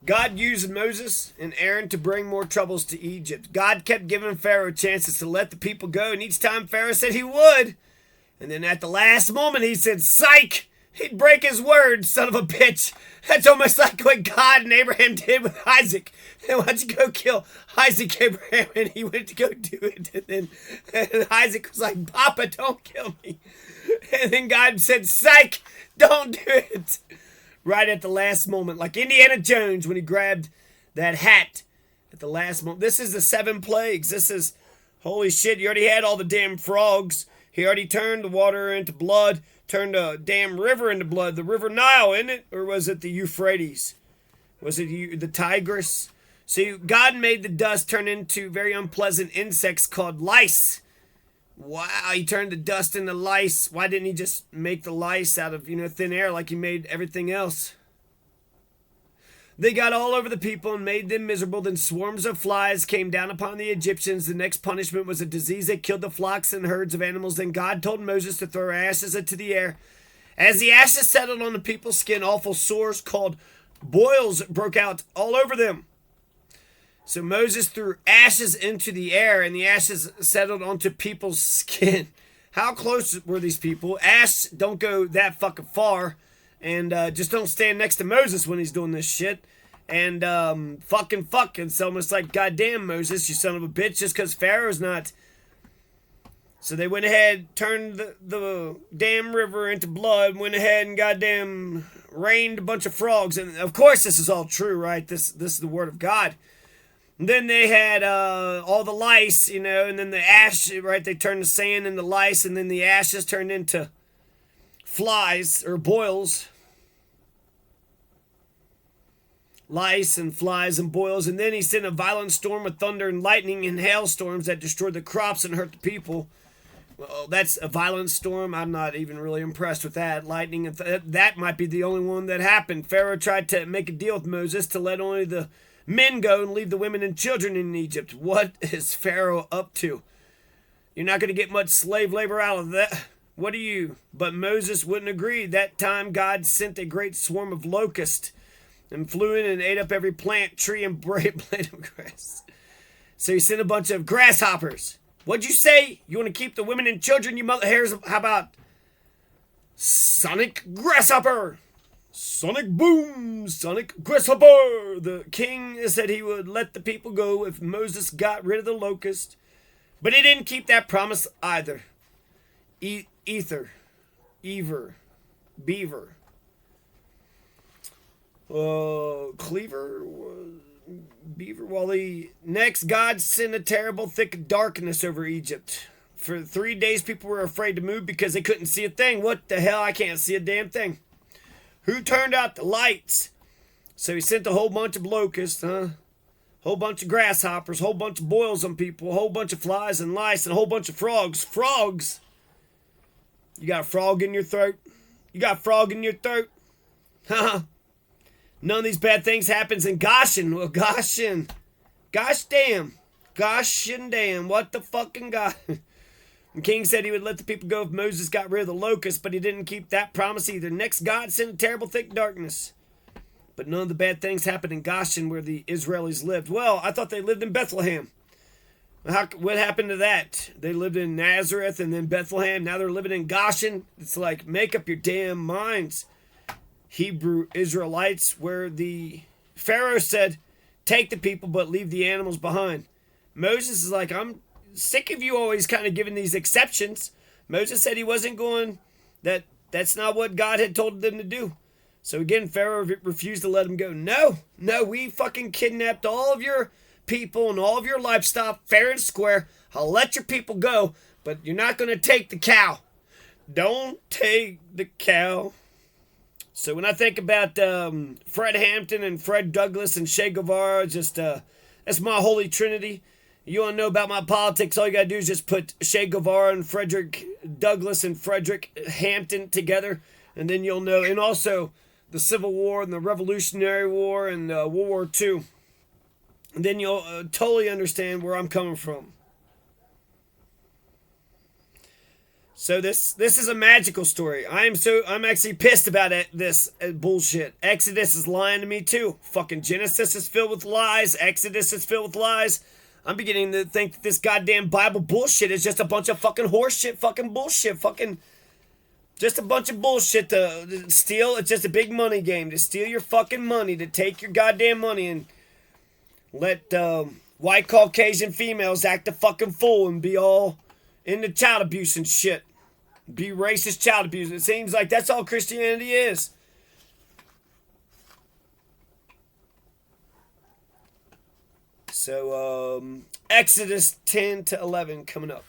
God used Moses and Aaron to bring more troubles to Egypt. God kept giving Pharaoh chances to let the people go, and each time Pharaoh said he would. And then at the last moment, he said, psych! He'd break his word, son of a bitch. That's almost like what God and Abraham did with Isaac. And why don't you go kill Isaac, Abraham? And he went to go do it. And Isaac was like, Papa, don't kill me. And then God said, psych, don't do it. Right at the last moment, like Indiana Jones when he grabbed that hat at the last moment. This is the 7 plagues. This is, holy shit, you already had all the damn frogs. He already turned the water into blood, turned a damn river into blood. The River Nile, isn't it? Or was it the Euphrates? Was it the Tigris? See, God made the dust turn into very unpleasant insects called lice. Wow, he turned the dust into lice. Why didn't he just make the lice out of, thin air like he made everything else? They got all over the people and made them miserable. Then swarms of flies came down upon the Egyptians. The next punishment was a disease that killed the flocks and herds of animals. Then God told Moses to throw ashes into the air. As the ashes settled on the people's skin, awful sores called boils broke out all over them. So Moses threw ashes into the air, and the ashes settled onto people's skin. How close were these people? Ash don't go that fucking far. And just don't stand next to Moses when he's doing this shit. And fucking. So almost like, goddamn, Moses, you son of a bitch, just because Pharaoh's not. So they went ahead, turned the damn river into blood, went ahead and goddamn rained a bunch of frogs. And of course this is all true, right? This is the word of God. And then they had all the lice, and then the ash, right? They turned the sand into lice, and then the ashes turned into flies or boils. Lice and flies and boils. And then he sent a violent storm with thunder and lightning and hailstorms that destroyed the crops and hurt the people. Well, that's a violent storm. I'm not even really impressed with that. Lightning and that might be the only one that happened. Pharaoh tried to make a deal with Moses to let only the men go and leave the women and children in Egypt. What is Pharaoh up to? You're not going to get much slave labor out of that. What are you? But Moses wouldn't agree. That time God sent a great swarm of locusts and flew in and ate up every plant, tree, and blade of grass. So he sent a bunch of grasshoppers. What'd you say? You want to keep the women and children, you mother hairs? How about Sonic Grasshopper? Sonic Boom! Sonic Grasshopper! The king said he would let the people go if Moses got rid of the locust. But he didn't keep that promise either. Beaver. Cleaver was beaver. Well, the next God sent a terrible thick darkness over Egypt. For 3 days, people were afraid to move because they couldn't see a thing. What the hell? I can't see a damn thing. Who turned out the lights? So he sent a whole bunch of locusts, whole bunch of grasshoppers, whole bunch of boils on people, a whole bunch of flies and lice, and a whole bunch of frogs. Frogs? You got a frog in your throat? You got a frog in your throat? Haha. None of these bad things happens in Goshen. Well, Goshen. Gosh damn. Goshen damn. What the fucking God? The king said he would let the people go if Moses got rid of the locusts, but he didn't keep that promise either. Next, God sent a terrible thick darkness. But none of the bad things happened in Goshen where the Israelis lived. Well, I thought they lived in Bethlehem. What happened to that? They lived in Nazareth and then Bethlehem. Now they're living in Goshen. It's like, make up your damn minds. Hebrew Israelites, where the Pharaoh said, take the people but leave the animals behind. Moses is like, I'm sick of you always kind of giving these exceptions. Moses said he wasn't going, that's not what God had told them to do. So again, Pharaoh refused to let him go. No, we fucking kidnapped all of your people and all of your livestock fair and square. I'll let your people go, but you're not going to take the cow. Don't take the cow. So when I think about Fred Hampton and Fred Douglass and Che Guevara, that's my holy trinity. You want to know about my politics, all you got to do is just put Che Guevara and Frederick Douglass and Frederick Hampton together, and then you'll know. And also the Civil War and the Revolutionary War and World War II. And then you'll totally understand where I'm coming from. So this is a magical story. I'm actually pissed about it. This bullshit. Exodus is lying to me too. Fucking Genesis is filled with lies. Exodus is filled with lies. I'm beginning to think that this goddamn Bible bullshit is just a bunch of fucking horseshit, fucking bullshit, fucking just a bunch of bullshit to steal. It's just a big money game to steal your fucking money, to take your goddamn money and let white Caucasian females act a fucking fool and be all into child abuse and shit. Be racist child abuse. It seems like that's all Christianity is. So, Exodus 10 to 11 coming up.